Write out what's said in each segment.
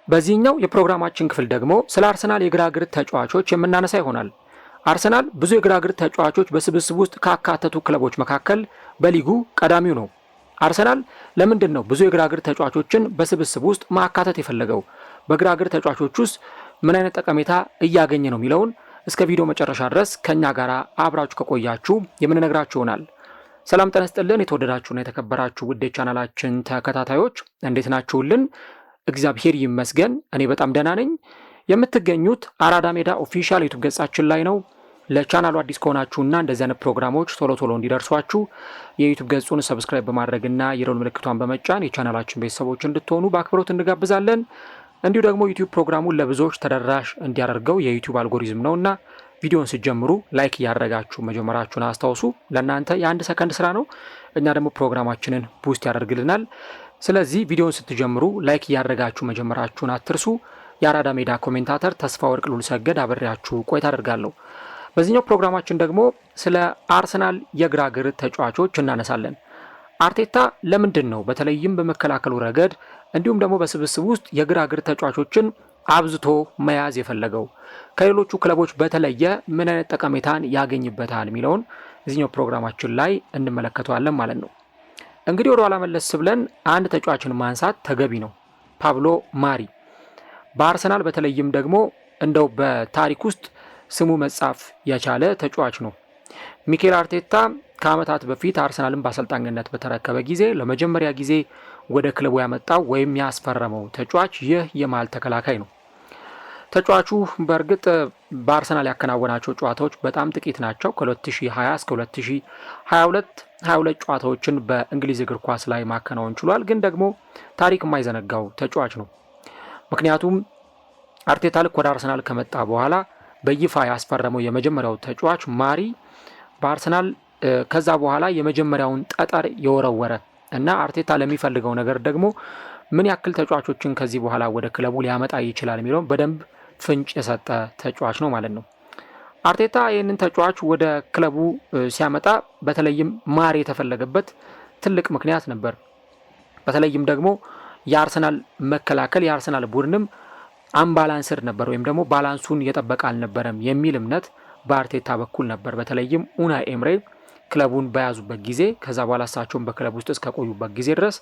በዚህኛው የፕሮግራማችን ክፍል ደግሞ ስለ አርሰናል የግራ እግር ተጫዋቾች የምናነሳ ይሆናል። አርሰናል ብዙ የግራ እግር ተጫዋቾች በስብስብ ውስጥ ካካተቱ ክለቦች መካከል በሊጉ ቀዳሚው ነው። አርሰናል ለምንድን ነው ብዙ የግራ እግር ተጫዋቾችን በስብስብ ውስጥ ማካተት የፈለገው? በግራ እግር ተጫዋቾች ውስጥ ምን አይነት ጠቀሜታ እያገኘ ነው የሚለውን እስከ ቪዲዮ መጨረሻ ድረስ ከኛ ጋር አብራችሁ ከቆያችሁ የምንነግራችሁ ይሆናል። ሰላም ጤና ይስጥልን። የተወደዳችሁና የተከበራችሁ ውድ ቻናላችን ተከታታዮች እንዴት ናችሁልን? እግዚአብሔር ይመስገን እኔ በጣም ደህና ነኝ። የምትገኙት አራዳ ሜዳ ኦፊሻል ዩቲዩብ ገጻችን ላይ ነው። ለቻናሉ አዲስ ከሆናችሁና እንደዚህ አይነት ፕሮግራሞች ቶሎ እንዲደርሷችሁ የዩቲዩብ ገጹን ሰብስክራይብ በማድረግና የደወል ምልክቷን በመጫን የቻናላችን ቤተሰቦች እንድትሆኑ በአክብሮት እንጋብዛለን። እንዲሁ ደግሞ ዩቲዩብ ፕሮግራሙን ለብዙዎች ተደራሽ እንዲያደርገው የዩቲዩብ አልጎሪዝም ነውና ቪዲዮን ስትጀምሩ ላይክ እያደረጋችሁ መጀመራችሁን አስታውሱ። ለእናንተ የአንድ ሰከንድ ስራ ነው፣ እኛ ደግሞ ፕሮግራማችንን ቡስት ያደርግልናል። ስለዚህ ቪዲዮን ስትጀምሩ ላይክ እያደረጋችሁ መጀመራችሁን አትርሱ። የአራዳ ሜዳ ኮሜንታተር ተስፋ ወርቅ ሉልሰገድ አብሬያችሁ ቆይታ አደርጋለሁ። በዚህኛው ፕሮግራማችን ደግሞ ስለ አርሰናል የግራ እግር ተጫዋቾች እናነሳለን። አርቴታ ለምንድን ነው በተለይም በመከላከሉ ረገድ እንዲሁም ደግሞ በስብስብ ውስጥ የግራ እግር ተጫዋቾችን አብዝቶ መያዝ የፈለገው? ከሌሎቹ ክለቦች በተለየ ምን አይነት ጠቀሜታን ያገኝበታል የሚለውን እዚህኛው ፕሮግራማችን ላይ እንመለከተዋለን ማለት ነው። እንግዲህ ወደ ኋላ መለስ ብለን አንድ ተጫዋችን ማንሳት ተገቢ ነው። ፓብሎ ማሪ በአርሰናል በተለይም ደግሞ እንደው በታሪክ ውስጥ ስሙ መጻፍ የቻለ ተጫዋች ነው። ሚኬል አርቴታ ከዓመታት በፊት አርሰናልን በአሰልጣኝነት በተረከበ ጊዜ ለመጀመሪያ ጊዜ ወደ ክለቡ ያመጣው ወይም ያስፈረመው ተጫዋች ይህ የመሃል ተከላካይ ነው። ተጫዋቹ በእርግጥ በአርሰናል ያከናወናቸው ጨዋታዎች በጣም ጥቂት ናቸው። ከ2020 እስከ 2022 ጨዋታዎችን በእንግሊዝ እግር ኳስ ላይ ማከናወን ችሏል። ግን ደግሞ ታሪክ የማይዘነጋው ተጫዋች ነው። ምክንያቱም አርቴታ ልክ ወደ አርሰናል ከመጣ በኋላ በይፋ ያስፈረመው የመጀመሪያው ተጫዋች ማሪ በአርሰናል ከዛ በኋላ የመጀመሪያውን ጠጠር የወረወረ እና አርቴታ ለሚፈልገው ነገር ደግሞ ምን ያክል ተጫዋቾችን ከዚህ በኋላ ወደ ክለቡ ሊያመጣ ይችላል የሚለውን በደንብ ፍንጭ የሰጠ ተጫዋች ነው ማለት ነው። አርቴታ ይህንን ተጫዋች ወደ ክለቡ ሲያመጣ በተለይም ማሪ የተፈለገበት ትልቅ ምክንያት ነበር። በተለይም ደግሞ የአርሰናል መከላከል የአርሰናል ቡድንም አምባላንስር ነበር ወይም ደግሞ ባላንሱን የጠበቀ አልነበረም የሚል እምነት በአርቴታ በኩል ነበር። በተለይም ኡናይ ኤምሬ ክለቡን በያዙበት ጊዜ ከዛ በኋላ እሳቸውን በክለቡ ውስጥ እስከቆዩበት ጊዜ ድረስ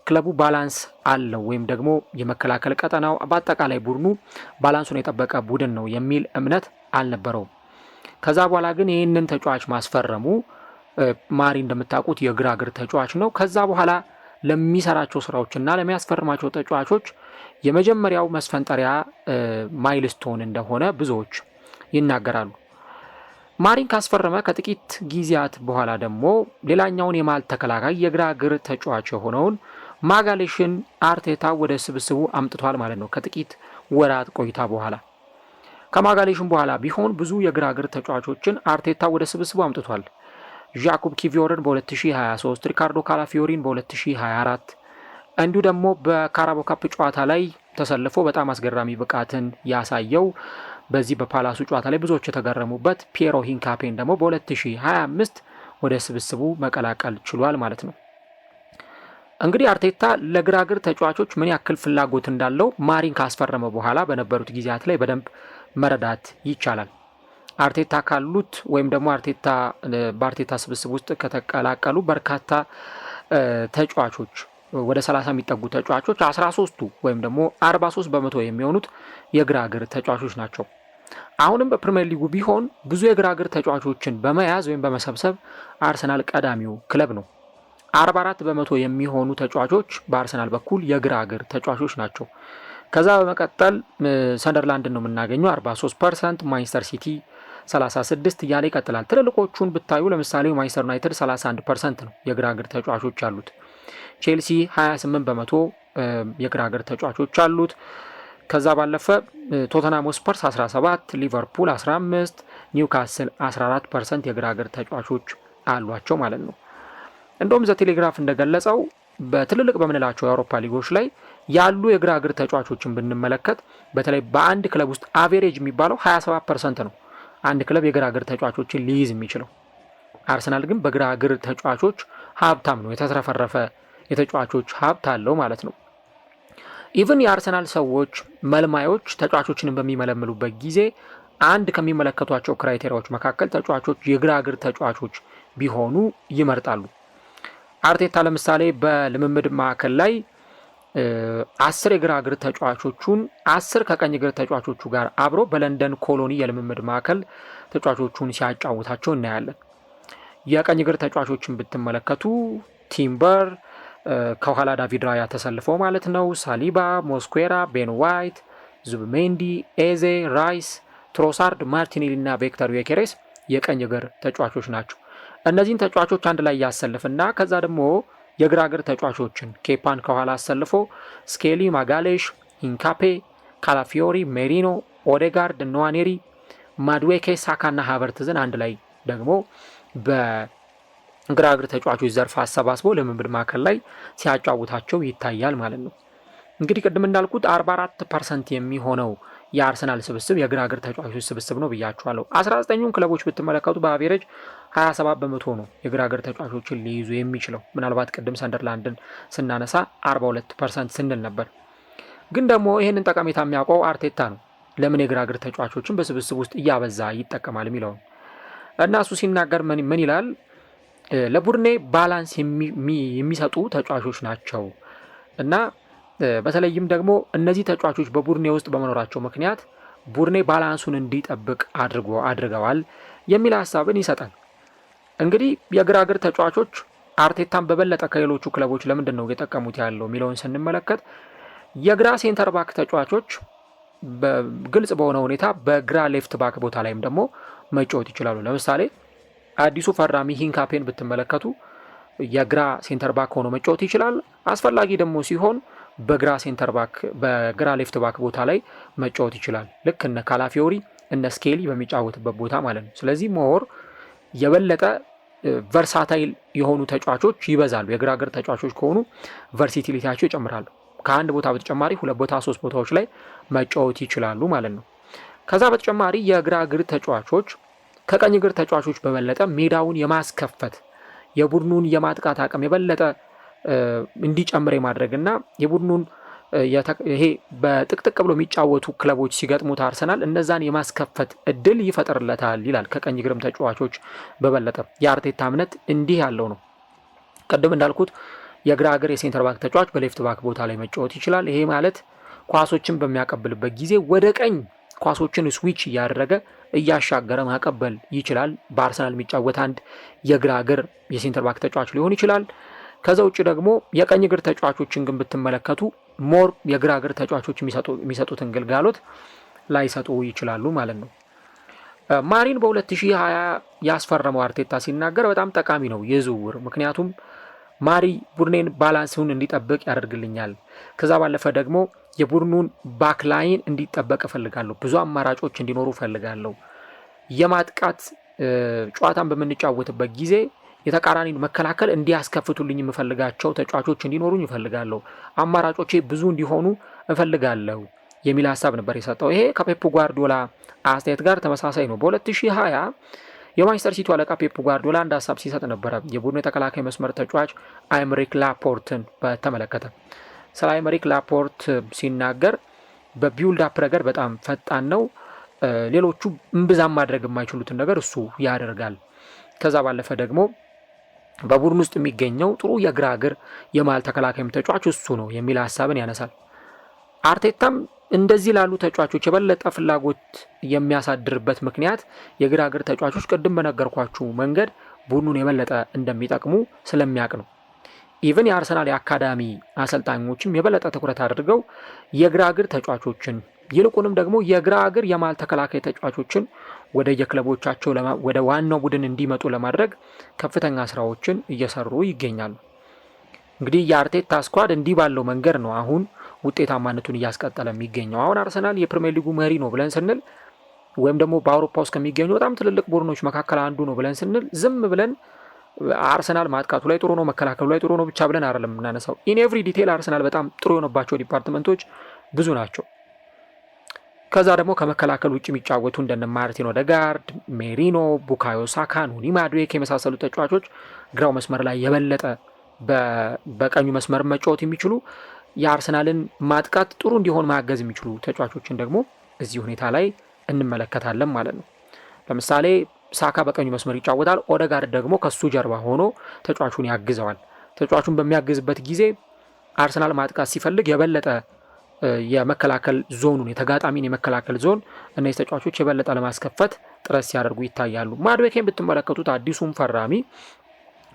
ክለቡ ባላንስ አለው ወይም ደግሞ የመከላከል ቀጠናው በአጠቃላይ ቡድኑ ባላንሱን የጠበቀ ቡድን ነው የሚል እምነት አልነበረውም። ከዛ በኋላ ግን ይህንን ተጫዋች ማስፈረሙ ማሪ እንደምታውቁት የግራ እግር ተጫዋች ነው። ከዛ በኋላ ለሚሰራቸው ስራዎችና ለሚያስፈርማቸው ተጫዋቾች የመጀመሪያው መስፈንጠሪያ ማይልስቶን እንደሆነ ብዙዎች ይናገራሉ። ማሪን ካስፈረመ ከጥቂት ጊዜያት በኋላ ደግሞ ሌላኛውን የመሃል ተከላካይ የግራ እግር ተጫዋች የሆነውን ማጋሌሽን አርቴታ ወደ ስብስቡ አምጥቷል ማለት ነው። ከጥቂት ወራት ቆይታ በኋላ ከማጋሌሽን በኋላ ቢሆን ብዙ የግራ እግር ተጫዋቾችን አርቴታ ወደ ስብስቡ አምጥቷል። ዣኩብ ኪቪዮርን በ2023፣ ሪካርዶ ካላፊዮሪን በ2024 እንዲሁ ደግሞ በካራቦ ካፕ ጨዋታ ላይ ተሰልፎ በጣም አስገራሚ ብቃትን ያሳየው በዚህ በፓላሱ ጨዋታ ላይ ብዙዎች የተገረሙበት ፒየሮ ሂንካፔን ደግሞ በ2025 ወደ ስብስቡ መቀላቀል ችሏል ማለት ነው። እንግዲህ አርቴታ ለግራ እግር ተጫዋቾች ምን ያክል ፍላጎት እንዳለው ማሪን ካስፈረመ በኋላ በነበሩት ጊዜያት ላይ በደንብ መረዳት ይቻላል። አርቴታ ካሉት ወይም ደግሞ በአርቴታ ስብስብ ውስጥ ከተቀላቀሉ በርካታ ተጫዋቾች ወደ 30 የሚጠጉ ተጫዋቾች 13ቱ ወይም ደግሞ 43 በመቶ የሚሆኑት የግራ እግር ተጫዋቾች ናቸው። አሁንም በፕሪሚየር ሊጉ ቢሆን ብዙ የግራ እግር ተጫዋቾችን በመያዝ ወይም በመሰብሰብ አርሰናል ቀዳሚው ክለብ ነው። 44 በመቶ የሚሆኑ ተጫዋቾች በአርሰናል በኩል የግራ እግር ተጫዋቾች ናቸው። ከዛ በመቀጠል ሰንደርላንድን ነው የምናገኘው 43%፣ ማንቸስተር ሲቲ 36 እያለ ይቀጥላል። ትልልቆቹን ብታዩ ለምሳሌ ማንቸስተር ዩናይትድ 31% ነው የግራ እግር ተጫዋቾች አሉት። ቼልሲ 28 በመቶ የግራ እግር ተጫዋቾች አሉት። ከዛ ባለፈ ቶተንሃም ስፐርስ 17፣ ሊቨርፑል 15፣ ኒውካስል 14% የግራ እግር ተጫዋቾች አሏቸው ማለት ነው። እንደውም ዘቴሌግራፍ እንደገለጸው በትልልቅ በምንላቸው የአውሮፓ ሊጎች ላይ ያሉ የግራ እግር ተጫዋቾችን ብንመለከት በተለይ በአንድ ክለብ ውስጥ አቬሬጅ የሚባለው 27% ነው አንድ ክለብ የግራ እግር ተጫዋቾችን ሊይዝ የሚችለው። አርሰናል ግን በግራ እግር ተጫዋቾች ሀብታም ነው፣ የተትረፈረፈ የተጫዋቾች ሀብት አለው ማለት ነው። ኢቭን የአርሰናል ሰዎች መልማዮች ተጫዋቾችን በሚመለምሉበት ጊዜ አንድ ከሚመለከቷቸው ክራይቴሪያዎች መካከል ተጫዋቾች የግራ እግር ተጫዋቾች ቢሆኑ ይመርጣሉ። አርቴታ ለምሳሌ በልምምድ ማዕከል ላይ 10 የግራ እግር ተጫዋቾቹን 10 ከቀኝ እግር ተጫዋቾቹ ጋር አብሮ በለንደን ኮሎኒ የልምምድ ማዕከል ተጫዋቾቹን ሲያጫውታቸው እናያለን። የቀኝ እግር ተጫዋቾችን ብትመለከቱ ቲምበር፣ ከኋላ ዳቪድ ራያ ተሰልፈው ማለት ነው፣ ሳሊባ፣ ሞስኩዌራ፣ ቤን ዋይት፣ ዙብሜንዲ፣ ኤዜ፣ ራይስ፣ ትሮሳርድ፣ ማርቲኔሊ እና ቪክተር ዮኬሬስ የቀኝ እግር ተጫዋቾች ናቸው። እነዚህን ተጫዋቾች አንድ ላይ ያሰልፍና ከዛ ደግሞ የግራ እግር ተጫዋቾችን ኬፓን ከኋላ አሰልፎ ስኬሊ፣ ማጋሌሽ፣ ኢንካፔ፣ ካላፊዮሪ፣ ሜሪኖ፣ ኦዴጋርድ፣ ኖዋኔሪ፣ ማድዌኬ፣ ሳካና ሃቨርትዝን አንድ ላይ ደግሞ በግራ እግር ተጫዋቾች ዘርፍ አሰባስቦ ልምምድ ማዕከል ላይ ሲያጫውታቸው ይታያል ማለት ነው። እንግዲህ ቅድም እንዳልኩት 44% የሚሆነው የአርሰናል ስብስብ የግራ እግር ተጫዋቾች ስብስብ ነው ብያችኋለሁ። 19ኙን ክለቦች ብትመለከቱ በአቬሬጅ 27 በመቶ ነው የግራ እግር ተጫዋቾችን ሊይዙ የሚችለው። ምናልባት ቅድም ሰንደርላንድን ስናነሳ 42% ስንል ነበር። ግን ደግሞ ይህንን ጠቀሜታ የሚያውቀው አርቴታ ነው። ለምን የግራ እግር ተጫዋቾችን በስብስብ ውስጥ እያበዛ ይጠቀማል የሚለውን እና እሱ ሲናገር ምን ይላል? ለቡድኔ ባላንስ የሚሰጡ ተጫዋቾች ናቸው እና በተለይም ደግሞ እነዚህ ተጫዋቾች በቡድኔ ውስጥ በመኖራቸው ምክንያት ቡድኔ ባላንሱን እንዲጠብቅ አድርገዋል የሚል ሀሳብን ይሰጣል። እንግዲህ የግራ እግር ተጫዋቾች አርቴታን በበለጠ ከሌሎቹ ክለቦች ለምንድን ነው እየጠቀሙት ያለው የሚለውን ስንመለከት የግራ ሴንተር ባክ ተጫዋቾች በግልጽ በሆነ ሁኔታ በግራ ሌፍት ባክ ቦታ ላይም ደግሞ መጫወት ይችላሉ። ለምሳሌ አዲሱ ፈራሚ ሂንካፔን ብትመለከቱ የግራ ሴንተር ባክ ሆኖ መጫወት ይችላል። አስፈላጊ ደግሞ ሲሆን በግራ ሴንተር ባክ በግራ ሌፍት ባክ ቦታ ላይ መጫወት ይችላል። ልክ እነ ካላፊዮሪ እነ ስኬሊ በሚጫወትበት ቦታ ማለት ነው። ስለዚህ ሞር የበለጠ ቨርሳታይል የሆኑ ተጫዋቾች ይበዛሉ። የግራ እግር ተጫዋቾች ከሆኑ ቨርሲቲሊቲያቸው ይጨምራሉ። ከአንድ ቦታ በተጨማሪ 2 ቦታ 3 ቦታዎች ላይ መጫወት ይችላሉ ማለት ነው። ከዛ በተጨማሪ የግራ እግር ተጫዋቾች ከቀኝ እግር ተጫዋቾች በበለጠ ሜዳውን የማስከፈት የቡድኑን የማጥቃት አቅም የበለጠ እንዲጨምር የማድረግና የቡድኑን ይሄ በጥቅጥቅ ብሎ የሚጫወቱ ክለቦች ሲገጥሙት አርሰናል እነዛን የማስከፈት እድል ይፈጥርለታል ይላል። ከቀኝ እግርም ተጫዋቾች በበለጠ የአርቴታ እምነት እንዲህ ያለው ነው። ቅድም እንዳልኩት የግራ እግር የሴንተር ባክ ተጫዋች በሌፍት ባክ ቦታ ላይ መጫወት ይችላል። ይሄ ማለት ኳሶችን በሚያቀብልበት ጊዜ ወደ ቀኝ ኳሶችን ስዊች እያደረገ እያሻገረ ማቀበል ይችላል። በአርሰናል የሚጫወት አንድ የግራ እግር የሴንተር ባክ ተጫዋች ሊሆን ይችላል። ከዛ ውጭ ደግሞ የቀኝ እግር ተጫዋቾችን ግን ብትመለከቱ ሞር የግራ እግር ተጫዋቾች የሚሰጡትን ግልጋሎት ላይሰጡ ይችላሉ ማለት ነው። ማሪን በ2020 ያስፈረመው አርቴታ ሲናገር በጣም ጠቃሚ ነው የዝውውር፣ ምክንያቱም ማሪ ቡድኔን ባላንስውን እንዲጠብቅ ያደርግልኛል። ከዛ ባለፈ ደግሞ የቡድኑን ባክላይን እንዲጠበቅ እፈልጋለሁ። ብዙ አማራጮች እንዲኖሩ እፈልጋለሁ። የማጥቃት ጨዋታን በምንጫወትበት ጊዜ የተቃራኒን መከላከል እንዲያስከፍቱልኝ የምፈልጋቸው ተጫዋቾች እንዲኖሩኝ እፈልጋለሁ። አማራጮቼ ብዙ እንዲሆኑ እፈልጋለሁ የሚል ሀሳብ ነበር የሰጠው። ይሄ ከፔፕ ጓርዲዮላ አስተያየት ጋር ተመሳሳይ ነው። በ2020 የማንቸስተር ሲቲ አለቃ ፔፕ ጓርዲዮላ አንድ ሀሳብ ሲሰጥ ነበረ። የቡድኑ የተከላካይ መስመር ተጫዋች አይመሪክ ላፖርትን በተመለከተ ስለ አይመሪክ ላፖርት ሲናገር በቢውልድ አፕ ረገድ በጣም ፈጣን ነው። ሌሎቹ እምብዛም ማድረግ የማይችሉትን ነገር እሱ ያደርጋል። ከዛ ባለፈ ደግሞ በቡድን ውስጥ የሚገኘው ጥሩ የግራ እግር የመሃል ተከላካይም ተጫዋች እሱ ነው የሚል ሀሳብን ያነሳል። አርቴታም እንደዚህ ላሉ ተጫዋቾች የበለጠ ፍላጎት የሚያሳድርበት ምክንያት የግራ እግር ተጫዋቾች ቅድም በነገርኳችሁ መንገድ ቡድኑን የበለጠ እንደሚጠቅሙ ስለሚያውቅ ነው። ኢቨን የአርሰናል የአካዳሚ አሰልጣኞችም የበለጠ ትኩረት አድርገው የግራ እግር ተጫዋቾችን ይልቁንም ደግሞ የግራ እግር የመሃል ተከላካይ ተጫዋቾችን ወደ የክለቦቻቸው ወደ ዋናው ቡድን እንዲመጡ ለማድረግ ከፍተኛ ስራዎችን እየሰሩ ይገኛሉ። እንግዲህ የአርቴታ ስኳድ እንዲህ ባለው መንገድ ነው አሁን ውጤታማነቱን እያስቀጠለ የሚገኘው። አሁን አርሰናል የፕሪሚየር ሊጉ መሪ ነው ብለን ስንል ወይም ደግሞ በአውሮፓ ውስጥ ከሚገኙ በጣም ትልልቅ ቡድኖች መካከል አንዱ ነው ብለን ስንል ዝም ብለን አርሰናል ማጥቃቱ ላይ ጥሩ ነው፣ መከላከሉ ላይ ጥሩ ነው ብቻ ብለን አይደለም የምናነሳው። ኢን ኤቭሪ ዲቴል አርሰናል በጣም ጥሩ የሆነባቸው ዲፓርትመንቶች ብዙ ናቸው። ከዛ ደግሞ ከመከላከል ውጭ የሚጫወቱ እንደነ ማርቲን ኦዴጋርድ፣ ሜሪኖ፣ ቡካዮ ሳካ፣ ኑኒ ማዱዌኬ የመሳሰሉ ተጫዋቾች ግራው መስመር ላይ የበለጠ በቀኙ መስመር መጫወት የሚችሉ የአርሰናልን ማጥቃት ጥሩ እንዲሆን ማገዝ የሚችሉ ተጫዋቾችን ደግሞ እዚህ ሁኔታ ላይ እንመለከታለን ማለት ነው። ለምሳሌ ሳካ በቀኙ መስመር ይጫወታል። ኦዴጋርድ ደግሞ ከሱ ጀርባ ሆኖ ተጫዋቹን ያግዘዋል። ተጫዋቹን በሚያግዝበት ጊዜ አርሰናል ማጥቃት ሲፈልግ የበለጠ የመከላከል ዞኑን የተጋጣሚን የመከላከል ዞን እነዚህ ተጫዋቾች የበለጠ ለማስከፈት ጥረት ሲያደርጉ ይታያሉ። ማድዌኬን ብትመለከቱት አዲሱም ፈራሚ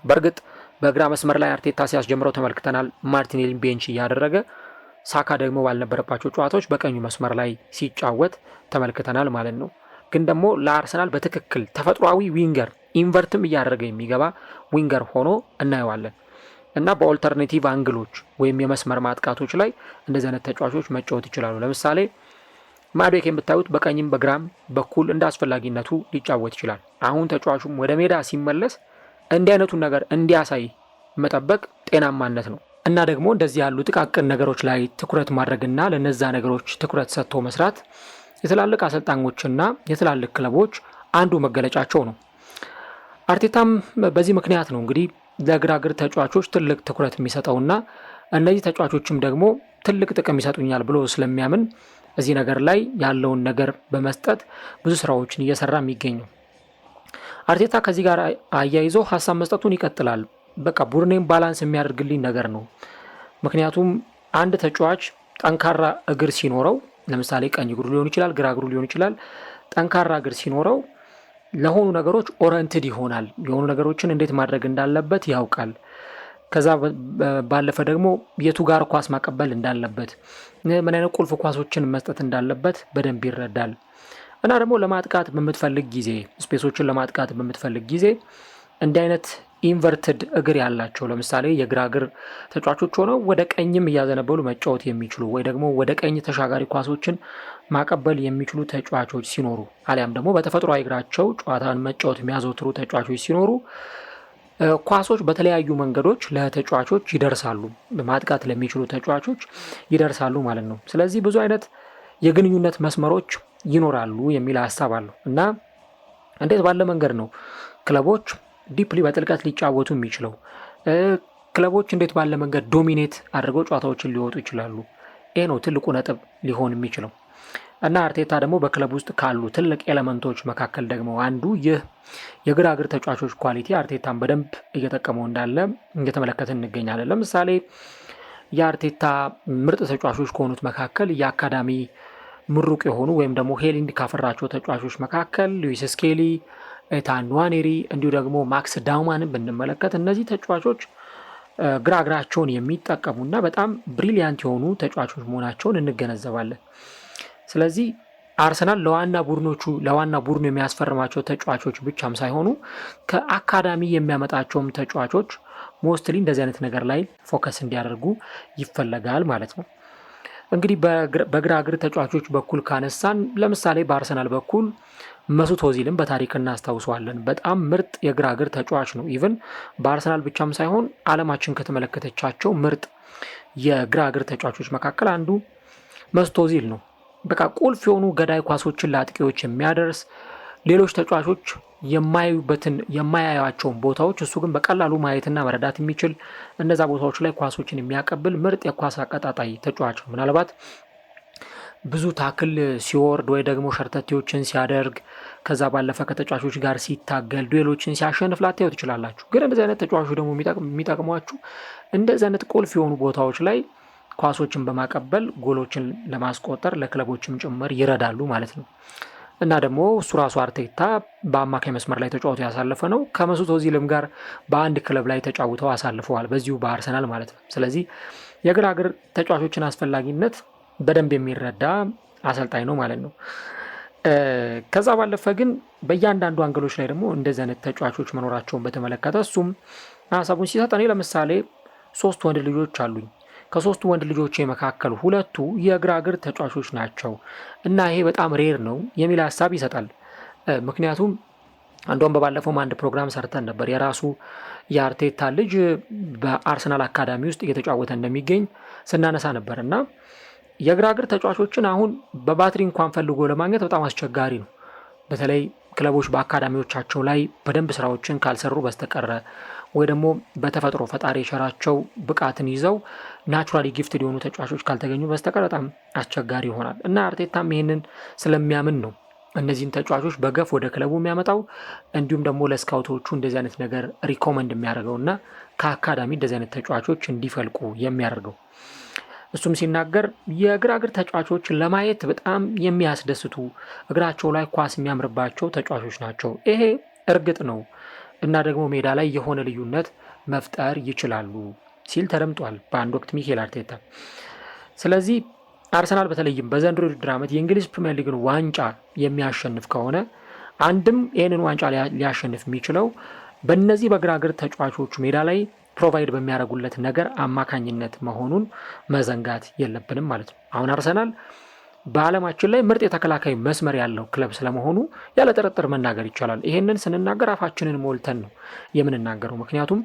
በእርግጥ በግራ መስመር ላይ አርቴታ ሲያስጀምረው ተመልክተናል። ማርቲኔሊን ቤንች እያደረገ ሳካ ደግሞ ባልነበረባቸው ጨዋታዎች በቀኙ መስመር ላይ ሲጫወት ተመልክተናል ማለት ነው። ግን ደግሞ ለአርሰናል በትክክል ተፈጥሯዊ ዊንገር ኢንቨርትም እያደረገ የሚገባ ዊንገር ሆኖ እናየዋለን እና በኦልተርኔቲቭ አንግሎች ወይም የመስመር ማጥቃቶች ላይ እንደዚህ አይነት ተጫዋቾች መጫወት ይችላሉ። ለምሳሌ ማድዌኬን ብታዩት በቀኝም በግራም በኩል እንደ አስፈላጊነቱ ሊጫወት ይችላል። አሁን ተጫዋቹም ወደ ሜዳ ሲመለስ እንዲህ አይነቱን ነገር እንዲያሳይ መጠበቅ ጤናማነት ነው እና ደግሞ እንደዚህ ያሉ ጥቃቅን ነገሮች ላይ ትኩረት ማድረግና ለነዛ ነገሮች ትኩረት ሰጥቶ መስራት የትላልቅ አሰልጣኞችና የትላልቅ ክለቦች አንዱ መገለጫቸው ነው። አርቴታም በዚህ ምክንያት ነው እንግዲህ ለግራግር ተጫዋቾች ትልቅ ትኩረት የሚሰጠውና እነዚህ ተጫዋቾችም ደግሞ ትልቅ ጥቅም ይሰጡኛል ብሎ ስለሚያምን እዚህ ነገር ላይ ያለውን ነገር በመስጠት ብዙ ስራዎችን እየሰራ የሚገኘው። አርቴታ ከዚህ ጋር አያይዞ ሀሳብ መስጠቱን ይቀጥላል። በቃ ቡድኔን ባላንስ የሚያደርግልኝ ነገር ነው። ምክንያቱም አንድ ተጫዋች ጠንካራ እግር ሲኖረው፣ ለምሳሌ ቀኝ እግሩ ሊሆን ይችላል፣ ግራ እግሩ ሊሆን ይችላል። ጠንካራ እግር ሲኖረው ለሆኑ ነገሮች ኦሪየንትድ ይሆናል። የሆኑ ነገሮችን እንዴት ማድረግ እንዳለበት ያውቃል። ከዛ ባለፈ ደግሞ የቱ ጋር ኳስ ማቀበል እንዳለበት፣ ምን አይነት ቁልፍ ኳሶችን መስጠት እንዳለበት በደንብ ይረዳል። እና ደግሞ ለማጥቃት በምትፈልግ ጊዜ ስፔሶችን ለማጥቃት በምትፈልግ ጊዜ እንዲህ አይነት ኢንቨርትድ እግር ያላቸው ለምሳሌ የግራ እግር ተጫዋቾች ሆነው ወደ ቀኝም እያዘነበሉ መጫወት የሚችሉ ወይ ደግሞ ወደ ቀኝ ተሻጋሪ ኳሶችን ማቀበል የሚችሉ ተጫዋቾች ሲኖሩ አሊያም ደግሞ በተፈጥሮ እግራቸው ጨዋታን መጫወት የሚያዘወትሩ ተጫዋቾች ሲኖሩ ኳሶች በተለያዩ መንገዶች ለተጫዋቾች ይደርሳሉ፣ ማጥቃት ለሚችሉ ተጫዋቾች ይደርሳሉ ማለት ነው። ስለዚህ ብዙ አይነት የግንኙነት መስመሮች ይኖራሉ የሚል ሀሳብ አለው እና እንዴት ባለ መንገድ ነው ክለቦች ዲፕሊ በጥልቀት ሊጫወቱ የሚችለው? ክለቦች እንዴት ባለ መንገድ ዶሚኔት አድርገው ጨዋታዎችን ሊወጡ ይችላሉ? ይህ ነው ትልቁ ነጥብ ሊሆን የሚችለው እና አርቴታ ደግሞ በክለብ ውስጥ ካሉ ትልቅ ኤሌመንቶች መካከል ደግሞ አንዱ ይህ የግራ እግር ተጫዋቾች ኳሊቲ አርቴታን በደንብ እየጠቀመው እንዳለ እየተመለከትን እንገኛለን። ለምሳሌ የአርቴታ ምርጥ ተጫዋቾች ከሆኑት መካከል የአካዳሚ ምሩቅ የሆኑ ወይም ደግሞ ሄሊንድ ካፈራቸው ተጫዋቾች መካከል ሉዊስ ስኬሊ፣ ኤታን ንዋኔሪ እንዲሁ ደግሞ ማክስ ዳውማንን ብንመለከት እነዚህ ተጫዋቾች ግራ እግራቸውን የሚጠቀሙና በጣም ብሪሊያንት የሆኑ ተጫዋቾች መሆናቸውን እንገነዘባለን። ስለዚህ አርሰናል ለዋና ቡድኑ የሚያስፈርማቸው ተጫዋቾች ብቻም ሳይሆኑ ከአካዳሚ የሚያመጣቸውም ተጫዋቾች ሞስትሊ እንደዚህ አይነት ነገር ላይ ፎከስ እንዲያደርጉ ይፈለጋል ማለት ነው። እንግዲህ በግራ እግር ተጫዋቾች በኩል ካነሳን ለምሳሌ በአርሰናል በኩል መሱት ኦዚልን በታሪክ እናስታውሰዋለን። በጣም ምርጥ የግራ እግር ተጫዋች ነው። ኢቭን በአርሰናል ብቻም ሳይሆን ዓለማችን ከተመለከተቻቸው ምርጥ የግራ እግር ተጫዋቾች መካከል አንዱ መሱት ኦዚል ነው። በቃ ቁልፍ የሆኑ ገዳይ ኳሶችን ለአጥቂዎች የሚያደርስ ሌሎች ተጫዋቾች የማያዩዋቸውን ቦታዎች እሱ ግን በቀላሉ ማየትና መረዳት የሚችል እነዛ ቦታዎች ላይ ኳሶችን የሚያቀብል ምርጥ የኳስ አቀጣጣይ ተጫዋች ነው። ምናልባት ብዙ ታክል ሲወርድ ወይ ደግሞ ሸርተቴዎችን ሲያደርግ ከዛ ባለፈ ከተጫዋቾች ጋር ሲታገል ዱኤሎችን ሲያሸንፍ ላታዩ ትችላላችሁ። ግን እንደዚህ አይነት ተጫዋቾች ደግሞ የሚጠቅሟችሁ እንደዚህ አይነት ቁልፍ የሆኑ ቦታዎች ላይ ኳሶችን በማቀበል ጎሎችን ለማስቆጠር ለክለቦችም ጭምር ይረዳሉ ማለት ነው። እና ደግሞ እሱ ራሱ አርቴታ በአማካይ መስመር ላይ ተጫውተው ያሳለፈ ነው። ከመሱት ኦዚልም ጋር በአንድ ክለብ ላይ ተጫውተው አሳልፈዋል፣ በዚሁ በአርሰናል ማለት ነው። ስለዚህ የግራ እግር ተጫዋቾችን አስፈላጊነት በደንብ የሚረዳ አሰልጣኝ ነው ማለት ነው። ከዛ ባለፈ ግን በእያንዳንዱ አንገሎች ላይ ደግሞ እንደዚህ አይነት ተጫዋቾች መኖራቸውን በተመለከተ እሱም ሀሳቡን ሲሰጥ እኔ ለምሳሌ 3 ወንድ ልጆች አሉኝ። ከ3 ወንድ ልጆች መካከል 2ቱ የግራ እግር ተጫዋቾች ናቸው እና ይሄ በጣም ሬር ነው የሚል ሀሳብ ይሰጣል። ምክንያቱም አንዷን በባለፈው አንድ ፕሮግራም ሰርተን ነበር። የራሱ የአርቴታ ልጅ በአርሰናል አካዳሚ ውስጥ እየተጫወተ እንደሚገኝ ስናነሳ ነበር እና የግራ እግር ተጫዋቾችን አሁን በባትሪ እንኳን ፈልጎ ለማግኘት በጣም አስቸጋሪ ነው። በተለይ ክለቦች በአካዳሚዎቻቸው ላይ በደንብ ስራዎችን ካልሰሩ በስተቀረ ወይ ደግሞ በተፈጥሮ ፈጣሪ የሸራቸው ብቃትን ይዘው ናቹራሊ ጊፍትድ የሆኑ ተጫዋቾች ካልተገኙ በስተቀር በጣም አስቸጋሪ ይሆናል እና አርቴታም ይህንን ስለሚያምን ነው እነዚህን ተጫዋቾች በገፍ ወደ ክለቡ የሚያመጣው እንዲሁም ደግሞ ለስካውቶቹ እንደዚህ አይነት ነገር ሪኮመንድ የሚያደርገው እና ከአካዳሚ እንደዚህ አይነት ተጫዋቾች እንዲፈልቁ የሚያደርገው። እሱም ሲናገር የግራ እግር ተጫዋቾች ለማየት በጣም የሚያስደስቱ እግራቸው ላይ ኳስ የሚያምርባቸው ተጫዋቾች ናቸው። ይሄ እርግጥ ነው እና ደግሞ ሜዳ ላይ የሆነ ልዩነት መፍጠር ይችላሉ ሲል ተደምጧል በአንድ ወቅት ሚኬል አርቴታ። ስለዚህ አርሰናል በተለይም በዘንድሮ ውድድር ዓመት የእንግሊዝ ፕሪሚየር ሊግን ዋንጫ የሚያሸንፍ ከሆነ አንድም ይህንን ዋንጫ ሊያሸንፍ የሚችለው በእነዚህ በግራ እግር ተጫዋቾቹ ሜዳ ላይ ፕሮቫይድ በሚያደርጉለት ነገር አማካኝነት መሆኑን መዘንጋት የለብንም ማለት ነው። አሁን አርሰናል በዓለማችን ላይ ምርጥ የተከላካይ መስመር ያለው ክለብ ስለመሆኑ ያለ ጥርጥር መናገር ይቻላል። ይሄንን ስንናገር አፋችንን ሞልተን ነው የምንናገረው። ምክንያቱም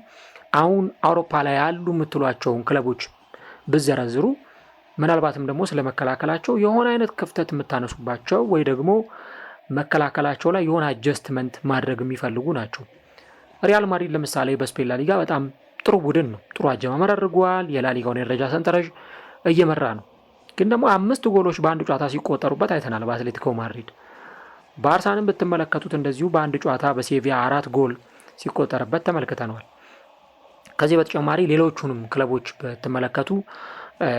አሁን አውሮፓ ላይ ያሉ የምትሏቸውን ክለቦች ብዘረዝሩ ምናልባትም ደግሞ ስለ መከላከላቸው የሆነ አይነት ክፍተት የምታነሱባቸው ወይ ደግሞ መከላከላቸው ላይ የሆነ አጀስትመንት ማድረግ የሚፈልጉ ናቸው። ሪያል ማድሪድ ለምሳሌ በስፔን ላሊጋ በጣም ጥሩ ቡድን ነው። ጥሩ አጀማመር አድርጓል። የላሊጋውን የደረጃ ሰንጠረዥ እየመራ ነው። ግን ደግሞ 5 ጎሎች በአንድ ጨዋታ ሲቆጠሩበት አይተናል በአትሌቲኮ ማድሪድ። ባርሳንም ብትመለከቱት እንደዚሁ በአንድ ጨዋታ በሴቪያ 4 ጎል ሲቆጠርበት ተመልክተነዋል። ከዚህ በተጨማሪ ሌሎቹንም ክለቦች ብትመለከቱ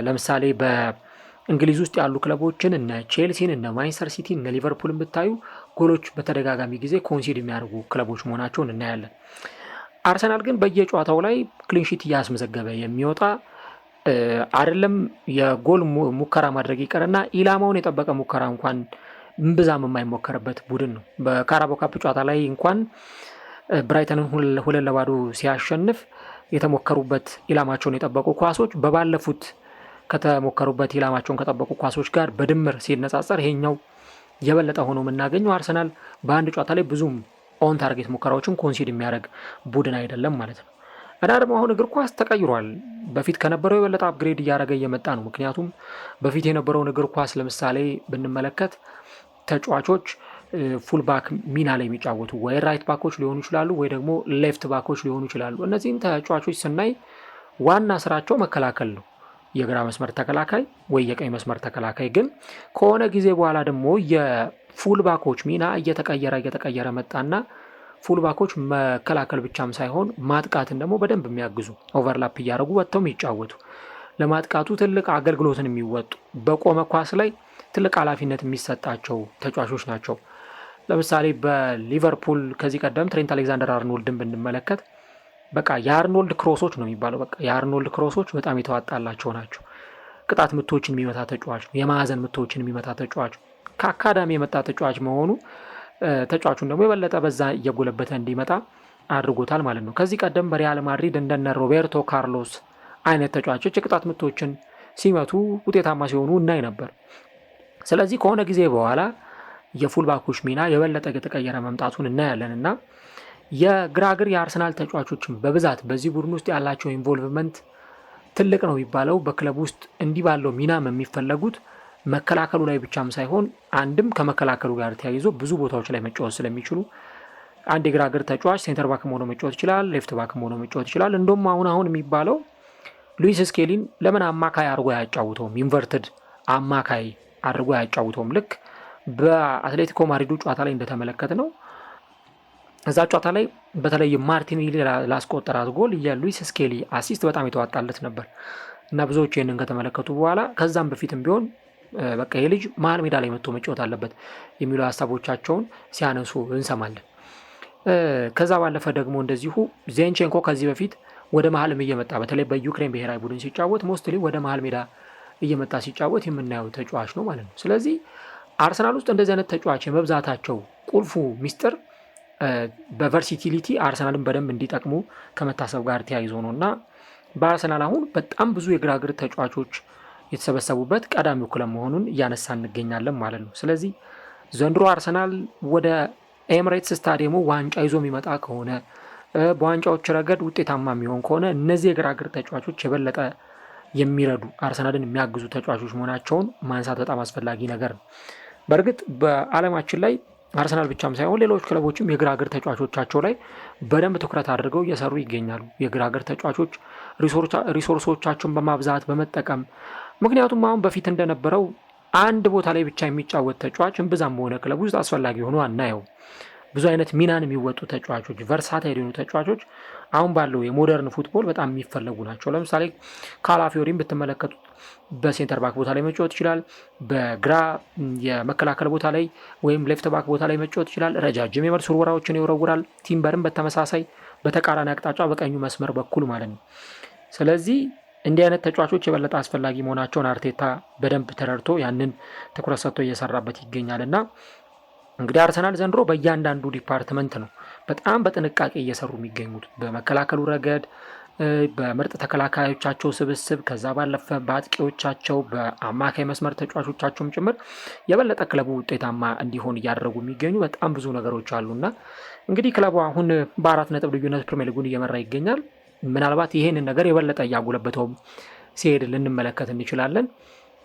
ለምሳሌ በእንግሊዝ ውስጥ ያሉ ክለቦችን እነ ቼልሲን፣ እነ ማንቸስተር ሲቲ፣ እነ ሊቨርፑልን ብታዩ ጎሎች በተደጋጋሚ ጊዜ ኮንሲድ የሚያደርጉ ክለቦች መሆናቸውን እናያለን። አርሰናል ግን በየጨዋታው ላይ ክሊንሺት እያስመዘገበ የሚወጣ አይደለም። የጎል ሙከራ ማድረግ ይቀርና ኢላማውን የጠበቀ ሙከራ እንኳን እምብዛም የማይሞከርበት ቡድን ነው። በካራባኦ ካፕ ጨዋታ ላይ እንኳን ብራይተንን 2-0 ሲያሸንፍ የተሞከሩበት ኢላማቸውን የጠበቁ ኳሶች በባለፉት ከተሞከሩበት ኢላማቸውን ከጠበቁ ኳሶች ጋር በድምር ሲነጻጸር ይሄኛው የበለጠ ሆኖ የምናገኘው አርሰናል በአንድ ጨዋታ ላይ ብዙም ኦን ታርጌት ሙከራዎችን ኮንሲድ የሚያደርግ ቡድን አይደለም ማለት ነው። እና ደግሞ አሁን እግር ኳስ ተቀይሯል። በፊት ከነበረው የበለጠ አፕግሬድ እያደረገ እየመጣ ነው። ምክንያቱም በፊት የነበረውን እግር ኳስ ለምሳሌ ብንመለከት ተጫዋቾች ፉልባክ ሚና ላይ የሚጫወቱ ወይ ራይት ባኮች ሊሆኑ ይችላሉ ወይ ደግሞ ሌፍት ባኮች ሊሆኑ ይችላሉ። እነዚህን ተጫዋቾች ስናይ ዋና ስራቸው መከላከል ነው። የግራ መስመር ተከላካይ ወይ የቀኝ መስመር ተከላካይ። ግን ከሆነ ጊዜ በኋላ ደግሞ የፉልባኮች ሚና እየተቀየረ መጣና ፉልባኮች መከላከል ብቻም ሳይሆን ማጥቃትን ደግሞ በደንብ የሚያግዙ ኦቨርላፕ እያደረጉ ወጥተው የሚጫወቱ ለማጥቃቱ ትልቅ አገልግሎትን የሚወጡ በቆመ ኳስ ላይ ትልቅ ኃላፊነት የሚሰጣቸው ተጫዋቾች ናቸው። ለምሳሌ በሊቨርፑል ከዚህ ቀደም ትሬንት አሌክዛንደር አርኖልድን ብንመለከት በቃ የአርኖልድ ክሮሶች ነው የሚባለው። በቃ የአርኖልድ ክሮሶች በጣም የተዋጣላቸው ናቸው። ቅጣት ምቶችን የሚመታ ተጫዋች ነው። የማዕዘን ምቶችን የሚመታ ተጫዋች፣ ከአካዳሚ የመጣ ተጫዋች መሆኑ ተጫዋቹን ደግሞ የበለጠ በዛ እየጎለበተ እንዲመጣ አድርጎታል ማለት ነው። ከዚህ ቀደም በሪያል ማድሪድ እንደነ ሮቤርቶ ካርሎስ አይነት ተጫዋቾች የቅጣት ምቶችን ሲመቱ ውጤታማ ሲሆኑ እናይ ነበር። ስለዚህ ከሆነ ጊዜ በኋላ የፉልባኮች ሚና የበለጠ የተቀየረ መምጣቱን እናያለን እና የግራግር የአርሰናል ተጫዋቾችን በብዛት በዚህ ቡድን ውስጥ ያላቸው ኢንቮልቭመንት ትልቅ ነው የሚባለው በክለብ ውስጥ እንዲህ ባለው ሚናም የሚፈለጉት መከላከሉ ላይ ብቻም ሳይሆን አንድም ከመከላከሉ ጋር ተያይዞ ብዙ ቦታዎች ላይ መጫወት ስለሚችሉ አንድ የግራግር ተጫዋች ሴንተር ባክ ሆኖ መጫወት ይችላል፣ ሌፍት ባክ ሆኖ መጫወት ይችላል። እንደውም አሁን የሚባለው ሉዊስ ስኬሊን ለምን አማካይ አድርጎ አያጫውተውም? ኢንቨርትድ አማካይ አድርጎ አያጫውተውም? ልክ በአትሌቲኮ ማድሪዱ ጨዋታ ላይ እንደተመለከት ነው። እዛ ጨዋታ ላይ በተለይ ማርቲኔሊ ላስቆጠራት ጎል የሉዊስ ስኬሊ አሲስት በጣም የተዋጣለት ነበር እና ብዙዎች ይህንን ከተመለከቱ በኋላ ከዛም በፊትም ቢሆን በቃ የልጅ መሀል ሜዳ ላይ መጥቶ መጫወት አለበት የሚሉ ሀሳቦቻቸውን ሲያነሱ እንሰማለን። ከዛ ባለፈ ደግሞ እንደዚሁ ዜንቼንኮ ከዚህ በፊት ወደ መሀልም እየመጣ በተለይ በዩክሬን ብሔራዊ ቡድን ሲጫወት ሞስትሊ ወደ መሀል ሜዳ እየመጣ ሲጫወት የምናየው ተጫዋች ነው ማለት ነው። ስለዚህ አርሰናል ውስጥ እንደዚህ አይነት ተጫዋች የመብዛታቸው ቁልፉ ሚስጥር በቨርሲቲሊቲ አርሰናልን በደንብ እንዲጠቅሙ ከመታሰብ ጋር ተያይዞ ነው እና በአርሰናል አሁን በጣም ብዙ የግራግር ተጫዋቾች የተሰበሰቡበት ቀዳሚው ክለብ መሆኑን እያነሳ እንገኛለን ማለት ነው። ስለዚህ ዘንድሮ አርሰናል ወደ ኤምሬትስ ስታዲየሙ ዋንጫ ይዞ የሚመጣ ከሆነ በዋንጫዎች ረገድ ውጤታማ የሚሆን ከሆነ እነዚህ የግራግር ተጫዋቾች የበለጠ የሚረዱ አርሰናልን የሚያግዙ ተጫዋቾች መሆናቸውን ማንሳት በጣም አስፈላጊ ነገር ነው። በእርግጥ በዓለማችን ላይ አርሰናል ብቻም ሳይሆን ሌሎች ክለቦችም የግራ እግር ተጫዋቾቻቸው ላይ በደንብ ትኩረት አድርገው እየሰሩ ይገኛሉ። የግራ እግር ተጫዋቾች ሪሶርሶቻቸውን በማብዛት በመጠቀም ምክንያቱም አሁን በፊት እንደነበረው አንድ ቦታ ላይ ብቻ የሚጫወት ተጫዋች እምብዛም በሆነ ክለብ ውስጥ አስፈላጊ ሆኖ አናየው። ብዙ አይነት ሚናን የሚወጡ ተጫዋቾች፣ ቨርሳታይል የሆኑ ተጫዋቾች አሁን ባለው የሞደርን ፉትቦል በጣም የሚፈለጉ ናቸው። ለምሳሌ ካላፊዮሪን ብትመለከቱት በሴንተር ባክ ቦታ ላይ መጫወት ይችላል። በግራ የመከላከል ቦታ ላይ ወይም ሌፍት ባክ ቦታ ላይ መጫወት ይችላል። ረጃጅም የመልስ ውርወራዎችን ይወረውራል። ቲምበርም በተመሳሳይ በተቃራኒ አቅጣጫ በቀኙ መስመር በኩል ማለት ነው። ስለዚህ እንዲህ አይነት ተጫዋቾች የበለጠ አስፈላጊ መሆናቸውን አርቴታ በደንብ ተረድቶ ያንን ትኩረት ሰጥቶ እየሰራበት ይገኛል እና እንግዲህ አርሰናል ዘንድሮ በእያንዳንዱ ዲፓርትመንት ነው በጣም በጥንቃቄ እየሰሩ የሚገኙት። በመከላከሉ ረገድ በምርጥ ተከላካዮቻቸው ስብስብ፣ ከዛ ባለፈ በአጥቂዎቻቸው፣ በአማካይ መስመር ተጫዋቾቻቸውም ጭምር የበለጠ ክለቡ ውጤታማ እንዲሆን እያደረጉ የሚገኙ በጣም ብዙ ነገሮች አሉና እንግዲህ ክለቡ አሁን በ4 ነጥብ ልዩነት ፕሪሚየር ሊጉን እየመራ ይገኛል። ምናልባት ይሄንን ነገር የበለጠ እያጎለበተውም ሲሄድ ልንመለከት እንችላለን።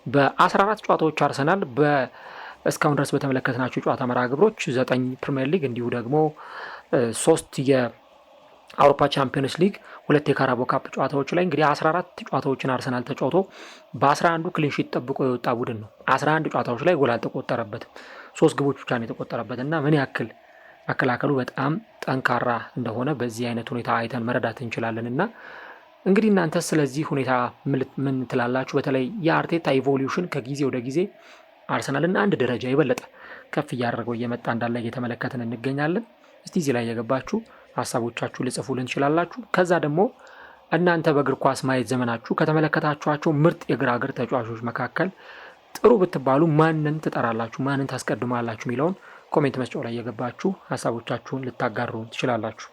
በ14 ጨዋታዎች አርሰናል እስካሁን ድረስ በተመለከትናቸው ጨዋታ መርሃ ግብሮች 9 ፕሪሚየር ሊግ እንዲሁ ደግሞ 3 የአውሮፓ ቻምፒዮንስ ሊግ 2 የካራቦ ካፕ ጨዋታዎች ላይ እንግዲህ 14 ጨዋታዎችን አርሰናል ተጫውቶ በ11ዱ ክሊንሺት ጠብቆ የወጣ ቡድን ነው። 11 ጨዋታዎች ላይ ጎል አልተቆጠረበትም፣ 3 ግቦች ብቻ ነው የተቆጠረበት እና ምን ያክል መከላከሉ በጣም ጠንካራ እንደሆነ በዚህ አይነት ሁኔታ አይተን መረዳት እንችላለን። እና እንግዲህ እናንተ ስለዚህ ሁኔታ ምን ትላላችሁ? በተለይ የአርቴታ ኢቮሉሽን ከጊዜ ወደ ጊዜ አርሰናልን አንድ ደረጃ የበለጠ ከፍ እያደረገው እየመጣ እንዳለ እየተመለከትን እንገኛለን። እስቲ እዚህ ላይ የገባችሁ ሀሳቦቻችሁ ልጽፉልን ትችላላችሁ። ከዛ ደግሞ እናንተ በእግር ኳስ ማየት ዘመናችሁ ከተመለከታችኋቸው ምርጥ የግራ እግር ተጫዋቾች መካከል ጥሩ ብትባሉ ማንን ትጠራላችሁ? ማንን ታስቀድማላችሁ? የሚለውን ኮሜንት መስጫው ላይ የገባችሁ ሀሳቦቻችሁን ልታጋሩ ትችላላችሁ።